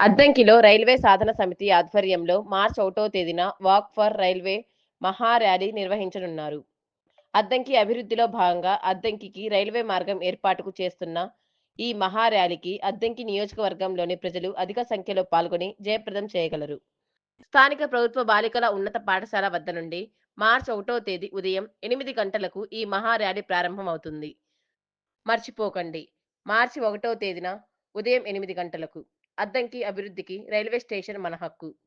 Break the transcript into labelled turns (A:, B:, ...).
A: అద్దంకిలో railway సాధన సమితి ఆధ్వర్యంలో మార్చి 1వ తేదీన వాక్ ఫర్ రైల్వే మహా ర్యాలీ నిర్వహించనున్నారు. అద్దంకి అభివృద్ధిలో భాగంగా అద్దంకికి రైల్వే మార్గం ఏర్పాటుకు చేస్తున్న ఈ మహా ర్యాలీకి అద్దంకి నియోజకవర్గంలోని ప్రజలు అధిక సంఖ్యలో పాల్గొని జయప్రదం చేయగలరు. స్థానిక ప్రభుత్వ బాలికల ఉన్నత పాఠశాల వద్ద నుండి మార్చి 1వ తేదీ ఉదయం 8 గంటలకు ఈ మహా ర్యాలీ ప్రారంభం అవుతుంది. మర్చిపోకండి, మార్చి 1వ తేదీన ఉదయం 8 గంటలకు అద్దంకి అభివృద్ధికి రైల్వే స్టేషన్ మన హక్కు.